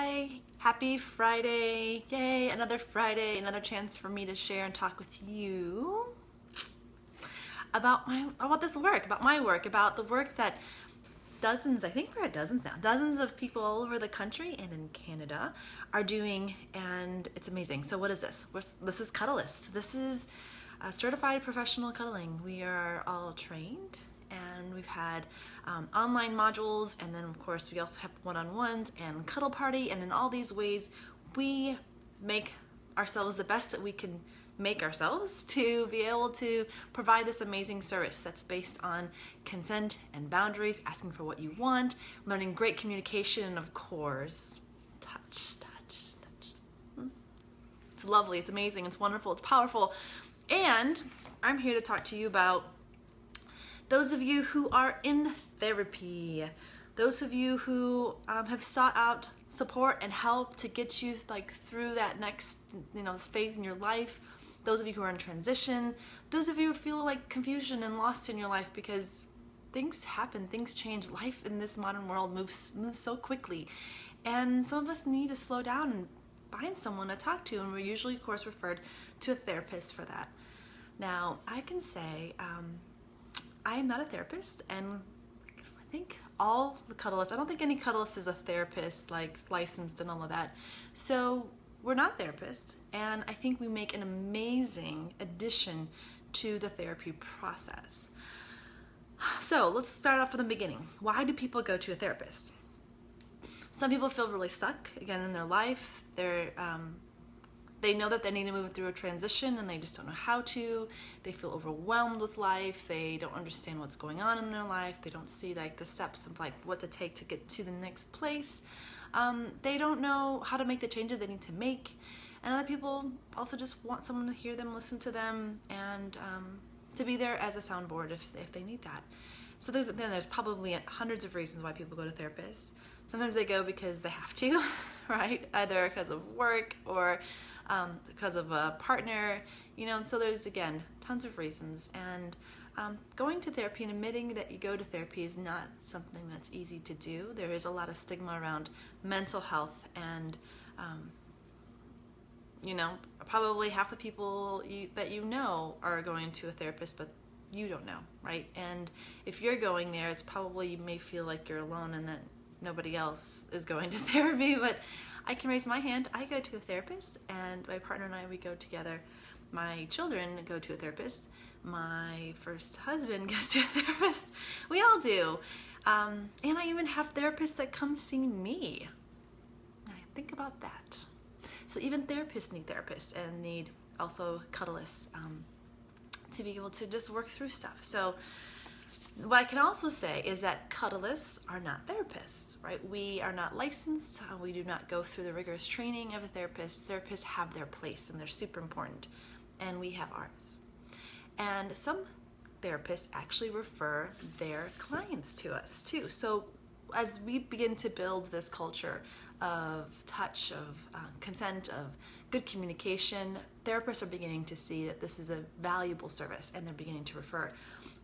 Hi, happy Friday. Yay, another Friday, another chance for me to share and talk with you about this work, about my work, about the work that dozens, I think we're at dozens now, dozens of people all over the country and in Canada are doing, and it's amazing. So what is this? This is Cuddlist. This is a certified professional cuddling. We are all trained, and we've had online modules, and then of course we also have one-on-ones and cuddle party, and in all these ways we make ourselves the best that we can make ourselves to be able to provide this amazing service that's based on consent and boundaries, asking for what you want, learning great communication, and of course touch. It's lovely, it's amazing, it's wonderful, it's powerful. And I'm here to talk to you about those of you who are in therapy, those of you who have sought out support and help to get you through that next phase in your life, those of you who are in transition, those of you who feel like confusion and lost in your life because things happen, things change. Life in this modern world moves so quickly, and some of us need to slow down and find someone to talk to, and we're usually of course referred to a therapist for that. Now I can say I am not a therapist, and I think all the Cuddlists, I don't think any Cuddlist is a therapist, licensed and all of that. So we're not therapists, and I think we make an amazing addition to the therapy process. So let's start off from the beginning. Why do people go to a therapist? Some people feel really stuck, again, in their life. They know that they need to move through a transition and they just don't know how to. They feel overwhelmed with life. They don't understand what's going on in their life. They don't see the steps of what to take to get to the next place. They don't know how to make the changes they need to make. And other people also just want someone to hear them, listen to them, and to be there as a soundboard if they need that. So then there's probably hundreds of reasons why people go to therapists. Sometimes they go because they have to, right? Either because of work or because of a partner, and so there's, again, tons of reasons. And going to therapy and admitting that you go to therapy is not something that's easy to do. There is a lot of stigma around mental health, and probably half the people that are going to a therapist, but you don't know, right? And if you're going there, it's probably, you may feel like you're alone and that nobody else is going to therapy. But I can raise my hand. I go to a therapist, and my partner and I, we go together. My children go to a therapist. My first husband goes to a therapist. We all do. And I even have therapists that come see me. Now, think about that. So even therapists need therapists, and need also Cuddlists to be able to just work through stuff. So what I can also say is that Cuddlists are not therapists, right? We are not licensed. We do not go through the rigorous training of a therapist. Therapists have their place, and they're super important, and we have ours. And some therapists actually refer their clients to us too. So as we begin to build this culture of touch, of consent, of good communication, therapists are beginning to see that this is a valuable service, and they're beginning to refer.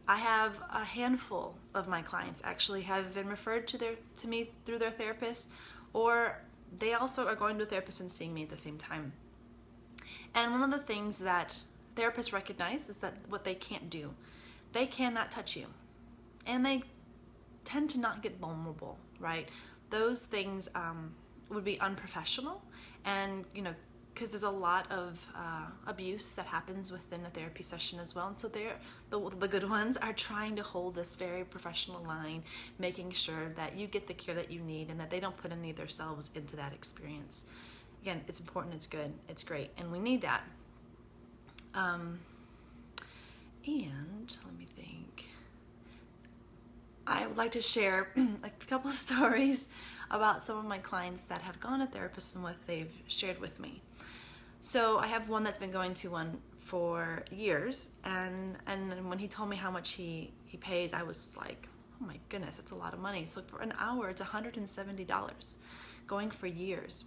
I have a handful of my clients actually have been referred to me through their therapist, or they also are going to a therapist and seeing me at the same time. And one of the things that therapists recognize is that what they can't do, they cannot touch you, and they tend to not get vulnerable, right? Those things would be unprofessional, and because there's a lot of abuse that happens within a therapy session as well. And so the good ones are trying to hold this very professional line, making sure that you get the care that you need and that they don't put any of themselves into that experience. Again, it's important, it's good, it's great, and we need that. And let me think. I would like to share a couple of stories about some of my clients that have gone to therapists and what they've shared with me. So I have one that's been going to one for years, and when he told me how much he pays, I was like, oh my goodness, that's a lot of money. So for an hour, it's $170, going for years.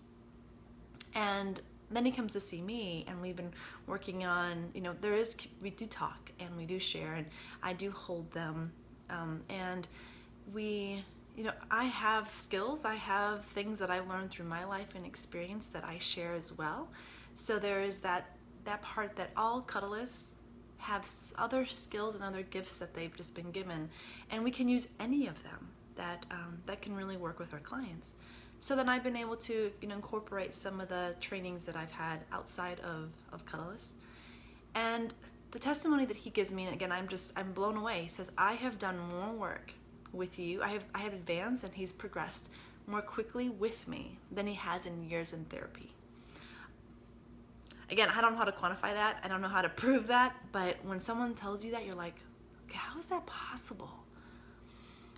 And then he comes to see me, and we've been working on, we do talk and we do share, and I do hold them, and we I have skills, I have things that I've learned through my life and experience that I share as well. So there is that part that all cuddlists have other skills and other gifts that they've just been given, and we can use any of them that can really work with our clients. So then I've been able to incorporate some of the trainings that I've had outside of Cuddlist. And the testimony that he gives me, and again, I'm blown away. He says, I have done more work with you. I have advanced, and he's progressed more quickly with me than he has in years in therapy. Again, I don't know how to quantify that. I don't know how to prove that. But when someone tells you that, you're like, okay, how is that possible?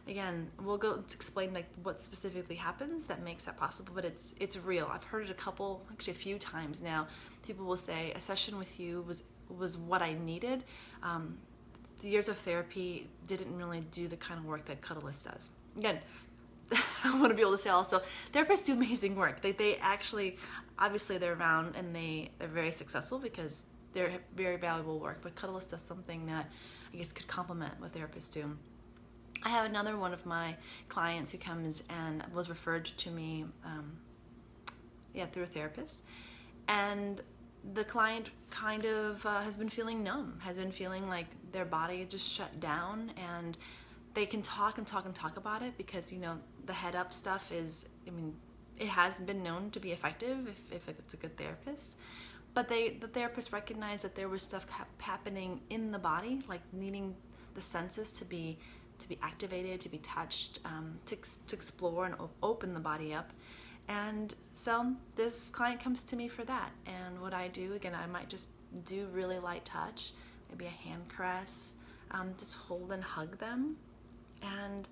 Again, we'll go to explain what specifically happens that makes that possible, but it's real. I've heard it a few times now. People will say, a session with you was what I needed. The years of therapy didn't really do the kind of work that Cuddlist does. Again, I want to be able to say also, therapists do amazing work. They actually, obviously they're around and they're very successful because they're very valuable work, but Cuddlist does something that I guess could complement what therapists do. I have another one of my clients who comes and was referred to me through a therapist, and the client kind of has been feeling numb, has been feeling like their body just shut down, and they can talk about it because the head up stuff is, it has been known to be effective if it's a good therapist. But the therapist recognized that there was stuff happening in the body, like needing the senses to be activated, to be touched, to explore and open the body up. And so this client comes to me for that. And what I do, again, I might just do really light touch, maybe a hand caress, just hold and hug them. And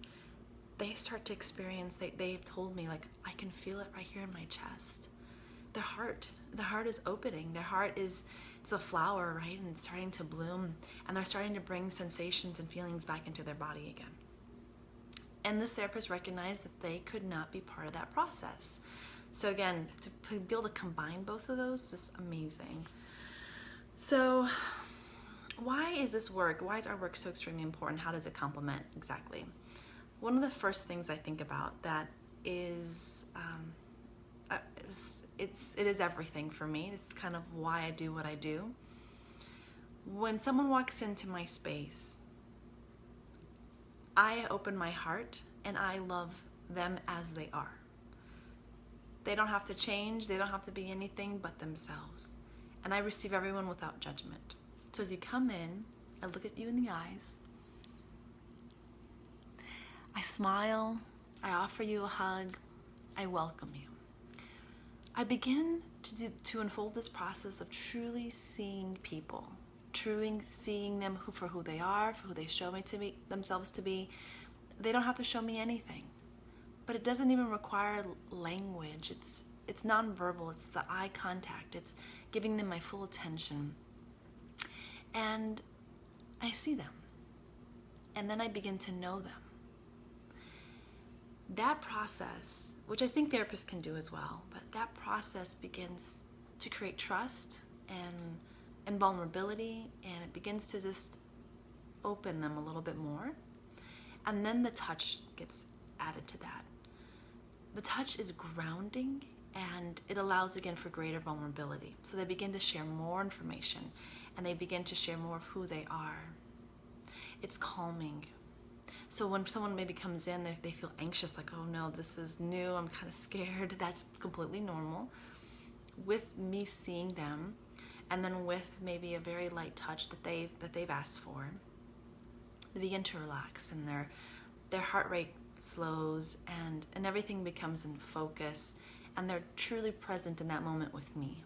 they start to experience, they've told me, like, I can feel it right here in my chest. The heart is opening. Their heart it's a flower, right? And it's starting to bloom, and they're starting to bring sensations and feelings back into their body again. And this therapist recognized that they could not be part of that process. So again, to be able to combine both of those is amazing. So why is this work? Why is our work so extremely important? How does it complement exactly? One of the first things I think about that is, it is everything for me. It's kind of why I do what I do. When someone walks into my space, I open my heart and I love them as they are. They don't have to change. They don't have to be anything but themselves. And I receive everyone without judgment. So as you come in, I look at you in the eyes. I smile. I offer you a hug. I welcome you. I begin to unfold this process of truly seeing people, truly seeing them for who they are, for who they show me themselves to be. They don't have to show me anything, but it doesn't even require language. It's nonverbal. It's the eye contact. It's giving them my full attention, and I see them, and then I begin to know them. That process, which I think therapists can do as well, but that process begins to create trust and vulnerability, and it begins to just open them a little bit more. And then the touch gets added to that. The touch is grounding, and it allows again for greater vulnerability. So they begin to share more information, and they begin to share more of who they are. It's calming. So when someone maybe comes in, they feel anxious, like, oh no, this is new, I'm kind of scared. That's completely normal. With me seeing them, and then with maybe a very light touch that they've asked for, they begin to relax, and their heart rate slows, and everything becomes in focus, and they're truly present in that moment with me.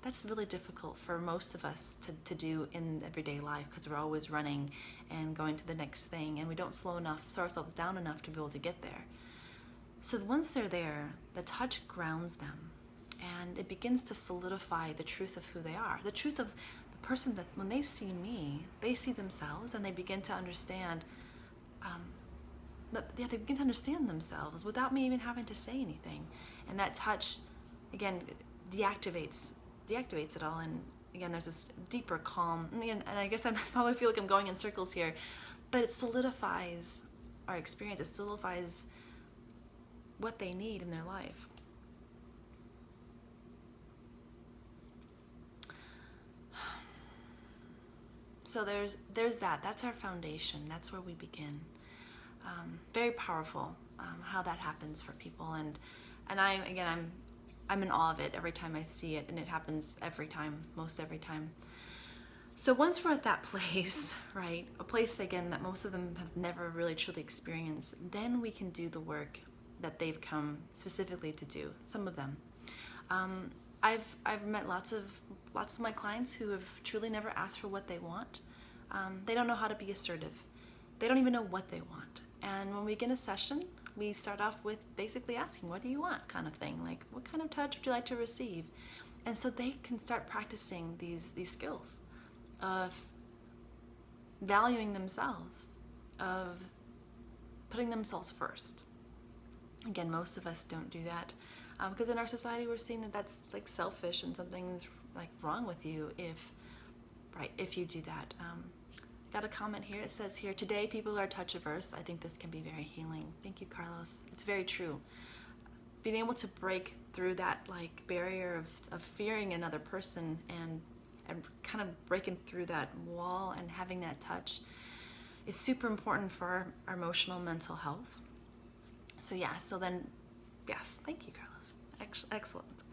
That's really difficult for most of us to do in everyday life, because we're always running and going to the next thing, and we don't slow ourselves down enough to be able to get there. So once they're there, the touch grounds them, and it begins to solidify the truth of who they are, the truth of the person that when they see me, they see themselves, and they begin to understand. They begin to understand themselves without me even having to say anything, and that touch, again, deactivates it all. And again, there's this deeper calm, and I guess I probably feel like I'm going in circles here, but it solidifies our experience. It solidifies what they need in their life. So there's that. That's our foundation. That's where we begin. Very powerful how that happens for people, and I'm in awe of it every time I see it, and it happens every time, most every time. So once we're at that place, right, a place again that most of them have never really truly experienced, then we can do the work that they've come specifically to do. Some of them. I've met lots of my clients who have truly never asked for what they want. They don't know how to be assertive. They don't even know what they want. And when we get in a session, we start off with basically asking, what do you want, kind of thing, like what kind of touch would you like to receive? And so they can start practicing these skills of valuing themselves, of putting themselves first. Again, most of us don't do that because in our society we're seeing that that's like selfish and something's like wrong with you if you do that. Got a comment here. It says here, today people are touch averse. I think this can be very healing. Thank you, Carlos. It's very true. Being able to break through that like barrier of fearing another person and kind of breaking through that wall and having that touch is super important for our emotional mental health. So yeah, so then, yes, thank you, Carlos. Excellent.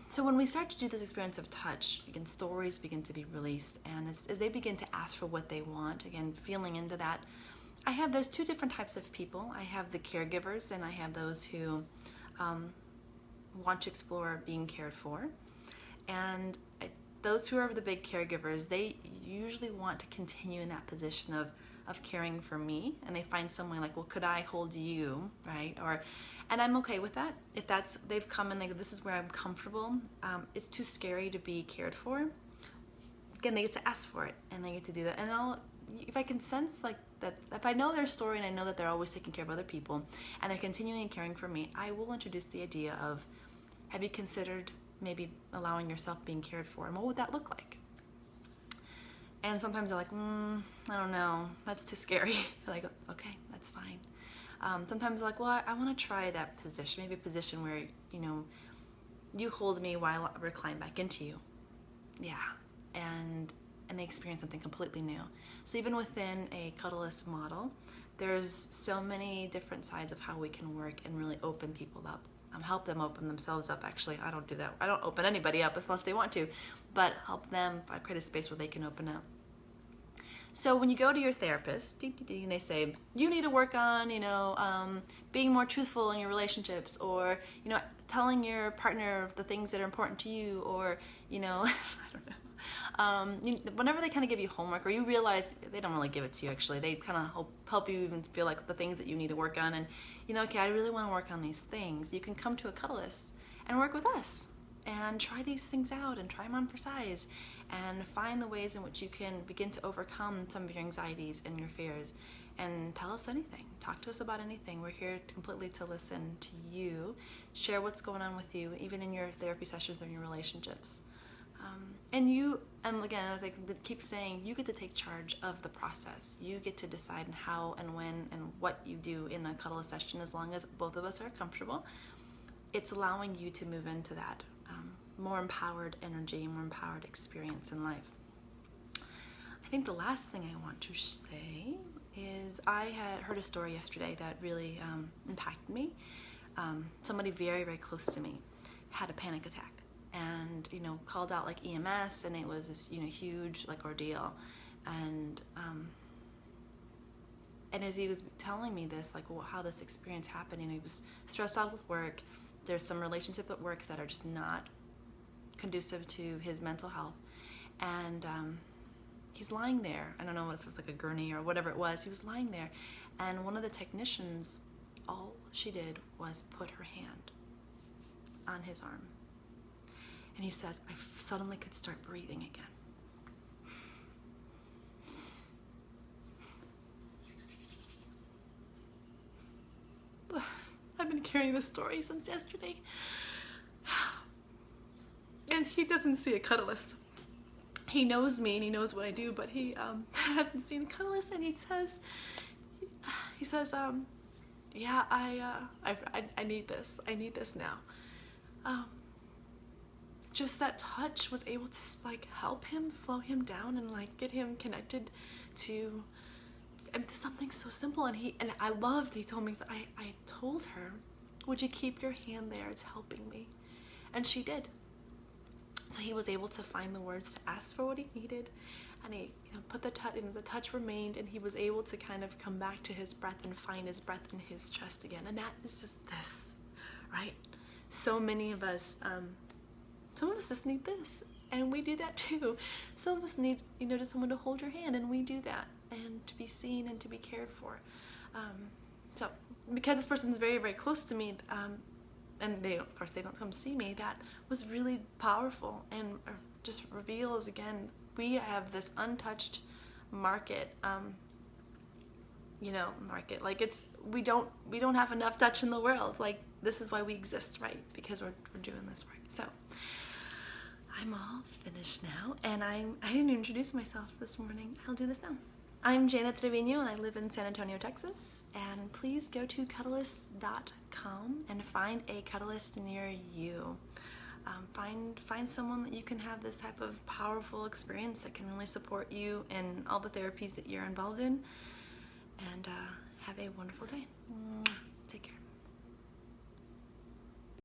So when we start to do this experience of touch, again, stories begin to be released, and as they begin to ask for what they want, again, feeling into that, there's two different types of people. I have the caregivers, and I have those who want to explore being cared for. And those who are the big caregivers, they usually want to continue in that position of caring for me, and they find someone like, well, could I hold you, right? And I'm okay with that. If they've come and they go, this is where I'm comfortable. It's too scary to be cared for. Again, they get to ask for it, and they get to do that. And if I can sense like that, if I know their story and I know that they're always taking care of other people, and they're continuing caring for me, I will introduce the idea of, have you considered maybe allowing yourself being cared for, and what would that look like? And sometimes they're like, I don't know, that's too scary. Like, okay, that's fine. Sometimes they're like, well, I want to try that position, maybe a position where, you hold me while I recline back into you. Yeah, and they experience something completely new. So even within a Cuddlist model, there's so many different sides of how we can work and really open people up. Help them open themselves up. Actually, I don't do that. I don't open anybody up unless they want to, but help them create a space where they can open up. So when you go to your therapist, and they say, you need to work on, being more truthful in your relationships, or, telling your partner the things that are important to you, or, I don't know. Whenever they kind of give you homework, or you realize they don't really give it to you, actually, they kind of help you even feel like the things that you need to work on, and okay, I really want to work on these things. You can come to a Cuddlist and work with us and try these things out and try them on for size and find the ways in which you can begin to overcome some of your anxieties and your fears. And tell us anything. Talk to us about anything. We're here completely to listen to you, share what's going on with you, even in your therapy sessions or in your relationships. And again, as I keep saying, you get to take charge of the process. You get to decide how and when and what you do in a Cuddlist session, as long as both of us are comfortable. It's allowing you to move into that more empowered energy, more empowered experience in life. I think the last thing I want to say is I had heard a story yesterday that really impacted me. Somebody very, very close to me had a panic attack, and called out like EMS, and it was this huge like ordeal. And as he was telling me this, like how this experience happened, he was stressed out with work. There's some relationships at work that are just not conducive to his mental health, and he's lying there. I don't know if it was like a gurney or whatever it was. He was lying there, and one of the technicians, all she did was put her hand on his arm. And he says, I suddenly could start breathing again. I've been carrying this story since yesterday. And he doesn't see a Cuddlist. He knows me and he knows what I do, but he hasn't seen a Cuddlist, and he says, he says, yeah, I need this. I need this now. Just that touch was able to like help him, slow him down, and like get him connected to something so simple. And I loved, he told me, I told her, would you keep your hand there? It's helping me. And she did. So he was able to find the words to ask for what he needed, and he put the touch, and the touch remained, and he was able to kind of come back to his breath and find his breath in his chest again. And that is just this, right? So many of us, some of us just need this, and we do that too. Some of us need, just someone to hold your hand, and we do that, and to be seen and to be cared for. So because this person's very, very close to me, and of course they don't come see me, that was really powerful, and just reveals again, we have this untouched market, market. Like we don't have enough touch in the world. Like, this is why we exist, right? Because we're doing this work. So I'm all finished now, and I didn't introduce myself this morning. I'll do this now. I'm Janet Trevino, and I live in San Antonio, Texas. And please go to Cuddlist.com and find a Cuddlist near you. Find someone that you can have this type of powerful experience that can really support you in all the therapies that you're involved in. And have a wonderful day. Mwah.